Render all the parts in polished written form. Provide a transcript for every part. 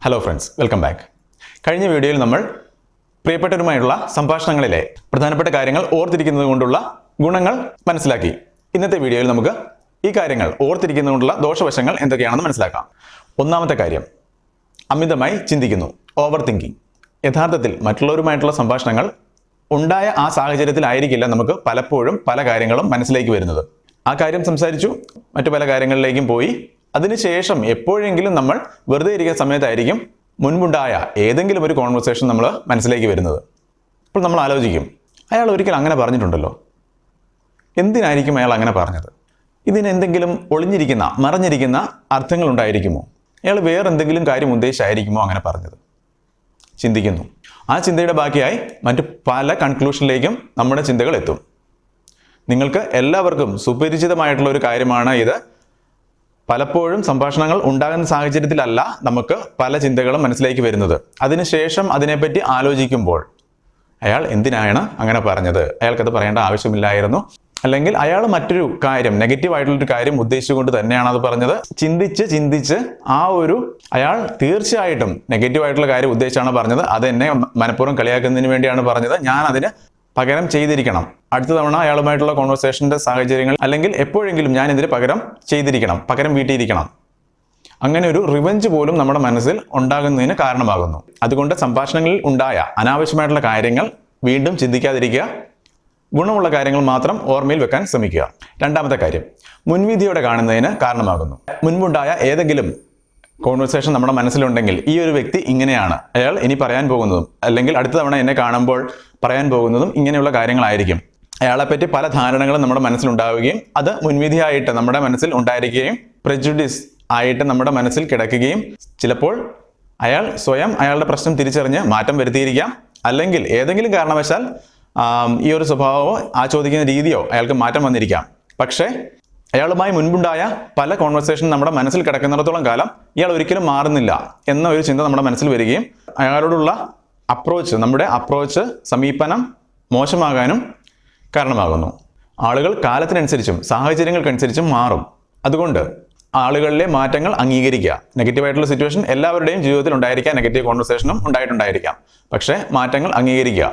Hello friends, welcome back. കഴിഞ്ഞ വീഡിയോയിൽ നമ്മൾ പ്രിയപ്പെട്ടവരുമായുള്ള സംഭാഷണങ്ങളിലെ പ്രധാനപ്പെട്ട കാര്യങ്ങൾ ഓർത്തിരിക്കുന്നത് കൊണ്ടുള്ള ഗുണങ്ങൾ മനസ്സിലാക്കി. ഇന്നത്തെ വീഡിയോയിൽ നമുക്ക് ഈ കാര്യങ്ങൾ ഓർത്തിരിക്കുന്നത് കൊണ്ടുള്ള ദോഷവശങ്ങൾ എന്തൊക്കെയാണെന്ന് മനസ്സിലാക്കാം. ഒന്നാമത്തെ കാര്യം, അമിതമായി ചിന്തിക്കുന്നു, ഓവർ തിങ്കിങ്. യഥാർത്ഥത്തിൽ മറ്റുള്ളവരുമായിട്ടുള്ള സംഭാഷണങ്ങൾ ഉണ്ടായ ആ സാഹചര്യത്തിലായിരിക്കില്ല നമുക്ക് പലപ്പോഴും പല കാര്യങ്ങളും മനസ്സിലേക്ക് വരുന്നത്. ആ കാര്യം സംസാരിച്ചു, മറ്റു പല കാര്യങ്ങളിലേക്കും പോയി, അതിനുശേഷം എപ്പോഴെങ്കിലും നമ്മൾ വെറുതെ ഇരിക്കുന്ന സമയത്തായിരിക്കും മുൻപുണ്ടായ ഏതെങ്കിലും ഒരു കോൺവെർസേഷൻ നമ്മൾ മനസ്സിലേക്ക് വരുന്നത്. അപ്പോൾ നമ്മൾ ആലോചിക്കും, അയാൾ ഒരിക്കൽ അങ്ങനെ പറഞ്ഞിട്ടുണ്ടല്ലോ, എന്തിനായിരിക്കും അയാൾ അങ്ങനെ പറഞ്ഞത്? ഇതിന് എന്തെങ്കിലും ഒളിഞ്ഞിരിക്കുന്ന മറഞ്ഞിരിക്കുന്ന അർത്ഥങ്ങൾ ഉണ്ടായിരിക്കുമോ? അയാൾ വേറെ എന്തെങ്കിലും കാര്യം ഉദ്ദേശിച്ചായിരിക്കുമോ അങ്ങനെ പറഞ്ഞത്? ചിന്തിക്കുന്നു. ആ ചിന്തയുടെ ബാക്കിയായി മറ്റു പല കൺക്ലൂഷനിലേക്കും നമ്മുടെ ചിന്തകൾ എത്തും. നിങ്ങൾക്ക് എല്ലാവർക്കും സുപരിചിതമായിട്ടുള്ള ഒരു കാര്യമാണ് ഇത്. പലപ്പോഴും സംഭാഷണങ്ങൾ ഉണ്ടാകുന്ന സാഹചര്യത്തിലല്ല നമുക്ക് പല ചിന്തകളും മനസ്സിലേക്ക് വരുന്നത്. അതിനുശേഷം അതിനെപ്പറ്റി ആലോചിക്കുമ്പോൾ അയാൾ എന്തിനാണ് അങ്ങനെ പറഞ്ഞത്, അയാൾക്കത് പറയേണ്ട ആവശ്യമില്ലായിരുന്നു, അല്ലെങ്കിൽ അയാൾ മറ്റൊരു കാര്യം, നെഗറ്റീവായിട്ടുള്ളൊരു കാര്യം ഉദ്ദേശിച്ചുകൊണ്ട് തന്നെയാണ് അത് പറഞ്ഞത്. ചിന്തിച്ച് അയാൾ തീർച്ചയായിട്ടും നെഗറ്റീവായിട്ടുള്ള കാര്യം ഉദ്ദേശിച്ചാണ് പറഞ്ഞത്, അത് എന്നെ മനഃപൂർവ്വം കളിയാക്കുന്നതിന് വേണ്ടിയാണ് പറഞ്ഞത്, ഞാൻ അതിന് പകരം ചെയ്തിരിക്കണം, അടുത്ത തവണ അയാളുമായിട്ടുള്ള കോൺവെർസേഷൻ്റെ സാഹചര്യങ്ങൾ അല്ലെങ്കിൽ എപ്പോഴെങ്കിലും ഞാൻ ഇതിന് പകരം ചെയ്തിരിക്കണം, പകരം വീട്ടിയിരിക്കണം. അങ്ങനെ ഒരു റിവെഞ്ച് പോലും നമ്മുടെ മനസ്സിൽ ഉണ്ടാകുന്നതിന് കാരണമാകുന്നു. അതുകൊണ്ട് സംഭാഷണങ്ങളിൽ ഉണ്ടായ അനാവശ്യമായിട്ടുള്ള കാര്യങ്ങൾ വീണ്ടും ചിന്തിക്കാതിരിക്കുക, ഗുണമുള്ള കാര്യങ്ങൾ മാത്രം ഓർമ്മയിൽ വെക്കാൻ ശ്രമിക്കുക. രണ്ടാമത്തെ കാര്യം, മുൻവിധിയോടെ കാണുന്നതിന് കാരണമാകുന്നു. മുൻപുണ്ടായ ഏതെങ്കിലും കോൺവെർസേഷൻ നമ്മുടെ മനസ്സിലുണ്ടെങ്കിൽ ഈ ഒരു വ്യക്തി ഇങ്ങനെയാണ്, അയാൾ ഇനി പറയാൻ പോകുന്നതും അല്ലെങ്കിൽ അടുത്ത തവണ എന്നെ കാണുമ്പോൾ പറയാൻ പോകുന്നതും ഇങ്ങനെയുള്ള കാര്യങ്ങളായിരിക്കും. അയാളെപ്പറ്റി പല ധാരണകളും നമ്മുടെ മനസ്സിലുണ്ടാവുകയും അത് മുൻവിധിയായിട്ട് നമ്മുടെ മനസ്സിൽ ഉണ്ടായിരിക്കുകയും പ്രെജുഡിസ് ആയിട്ട് നമ്മുടെ മനസ്സിൽ കിടക്കുകയും ചിലപ്പോൾ അയാൾ സ്വയം അയാളുടെ പ്രശ്നം തിരിച്ചറിഞ്ഞ് മാറ്റം വരുത്തിയിരിക്കാം, അല്ലെങ്കിൽ ഏതെങ്കിലും കാരണവശാൽ ഈ ഒരു സ്വഭാവമോ ആ ചോദിക്കുന്ന രീതിയോ അയാൾക്ക് മാറ്റം വന്നിരിക്കാം. പക്ഷേ അയാളുമായി മുൻപുണ്ടായ പല കോൺവെർസേഷൻ നമ്മുടെ മനസ്സിൽ കിടക്കുന്നിടത്തോളം കാലം ഇയാൾ ഒരിക്കലും മാറുന്നില്ല എന്ന ഒരു ചിന്ത നമ്മുടെ മനസ്സിൽ വരികയും അയാളോടുള്ള നമ്മുടെ അപ്രോച്ച് സമീപനം മോശമാകാനും കാരണമാകുന്നു. ആളുകൾ കാലത്തിനനുസരിച്ചും സാഹചര്യങ്ങൾക്കനുസരിച്ചും മാറും. അതുകൊണ്ട് ആളുകളിലെ മാറ്റങ്ങൾ അംഗീകരിക്കുക. നെഗറ്റീവായിട്ടുള്ള സിറ്റുവേഷൻ എല്ലാവരുടെയും ജീവിതത്തിൽ ഉണ്ടായിരിക്കാം, നെഗറ്റീവ് കോൺവെർസേഷനും ഉണ്ടായിട്ടുണ്ടായിരിക്കാം. പക്ഷേ മാറ്റങ്ങൾ അംഗീകരിക്കുക.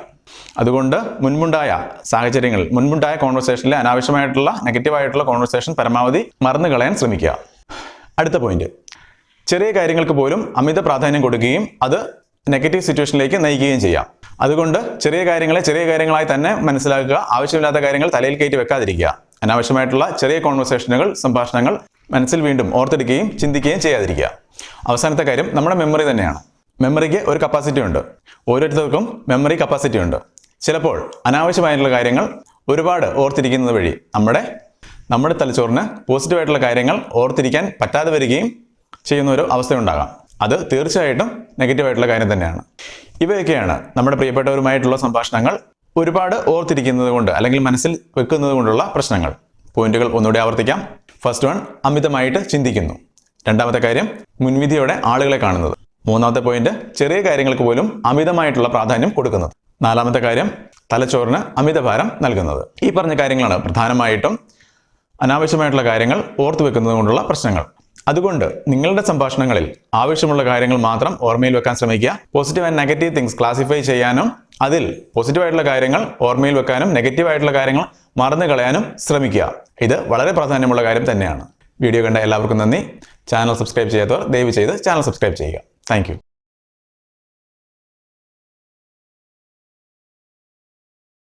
അതുകൊണ്ട് മുൻപുണ്ടായ സാഹചര്യങ്ങൾ, മുൻപുണ്ടായ കോൺവെർസേഷനിലെ അനാവശ്യമായിട്ടുള്ള നെഗറ്റീവായിട്ടുള്ള കോൺവെർസേഷൻ പരമാവധി മറന്നു കളയാൻ ശ്രമിക്കുക. അടുത്ത പോയിന്റ്, ചെറിയ കാര്യങ്ങൾക്ക് പോലും അമിത പ്രാധാന്യം കൊടുക്കുകയും അത് നെഗറ്റീവ് സിറ്റുവേഷനിലേക്ക് നയിക്കുകയും ചെയ്യാം. അതുകൊണ്ട് ചെറിയ കാര്യങ്ങളെ ചെറിയ കാര്യങ്ങളായി തന്നെ മനസ്സിലാക്കുക. ആവശ്യമില്ലാത്ത കാര്യങ്ങൾ തലയിൽ കയറ്റി വെക്കാതിരിക്കുക. അനാവശ്യമായിട്ടുള്ള ചെറിയ കോൺവെർസേഷനുകൾ, സംഭാഷണങ്ങൾ മനസ്സിൽ വീണ്ടും ഓർത്തെടുക്കുകയും ചിന്തിക്കുകയും ചെയ്യാതിരിക്കുക. അവസാനത്തെ കാര്യം, നമ്മുടെ മെമ്മറി തന്നെയാണ്. മെമ്മറിക്ക് ഒരു കപ്പാസിറ്റി ഉണ്ട്. ഓരോരുത്തർക്കും മെമ്മറി കപ്പാസിറ്റി ഉണ്ട്. ചിലപ്പോൾ അനാവശ്യമായിട്ടുള്ള കാര്യങ്ങൾ ഒരുപാട് ഓർത്തിരിക്കുന്നത് വഴി നമ്മുടെ തലച്ചോറിന് പോസിറ്റീവായിട്ടുള്ള കാര്യങ്ങൾ ഓർത്തിരിക്കാൻ പറ്റാതെ വരികയും ചെയ്യുന്ന ഒരു അവസ്ഥയുണ്ടാകാം. അത് തീർച്ചയായിട്ടും നെഗറ്റീവായിട്ടുള്ള കാര്യം തന്നെയാണ്. ഇവയൊക്കെയാണ് നമ്മുടെ പ്രിയപ്പെട്ടവരുമായിട്ടുള്ള സംഭാഷണങ്ങൾ ഒരുപാട് ഓർത്തിരിക്കുന്നത് കൊണ്ട് അല്ലെങ്കിൽ മനസ്സിൽ വെക്കുന്നത് കൊണ്ടുള്ള പ്രശ്നങ്ങൾ. പോയിന്റുകൾ ഒന്നുകൂടി ആവർത്തിക്കാം. ഫസ്റ്റ് വൺ, അമിതമായിട്ട് ചിന്തിക്കുന്നു. രണ്ടാമത്തെ കാര്യം, മുൻവിധിയോടെ ആളുകളെ കാണുന്നത്. മൂന്നാമത്തെ പോയിന്റ്, ചെറിയ കാര്യങ്ങൾക്ക് പോലും അമിതമായിട്ടുള്ള പ്രാധാന്യം കൊടുക്കുന്നത്. നാലാമത്തെ കാര്യം, തലച്ചോറിന് അമിതഭാരം നൽകുന്നത്. ഈ പറഞ്ഞ കാര്യങ്ങളാണ് പ്രധാനമായിട്ടും അനാവശ്യമായിട്ടുള്ള കാര്യങ്ങൾ ഓർത്തു വെക്കുന്നത് കൊണ്ടുള്ള പ്രശ്നങ്ങൾ. അതുകൊണ്ട് നിങ്ങളുടെ സംഭാഷണങ്ങളിൽ ആവശ്യമുള്ള കാര്യങ്ങൾ മാത്രം ഓർമ്മയിൽ വെക്കാൻ ശ്രമിക്കുക. Positive and negative things classify ചെയ്യാനും അതിൽ പോസിറ്റീവായിട്ടുള്ള കാര്യങ്ങൾ ഓർമ്മയിൽ വെക്കാനും നെഗറ്റീവായിട്ടുള്ള കാര്യങ്ങൾ മറന്നു കളയാനും ശ്രമിക്കുക. ഇത് വളരെ പ്രാധാന്യമുള്ള കാര്യം തന്നെയാണ്. വീഡിയോ കണ്ട എല്ലാവർക്കും നന്ദി. ചാനൽ സബ്സ്ക്രൈബ് ചെയ്യാത്തവർ ദയവ് ചെയ്ത് ചാനൽ സബ്സ്ക്രൈബ് ചെയ്യുക. Thank you.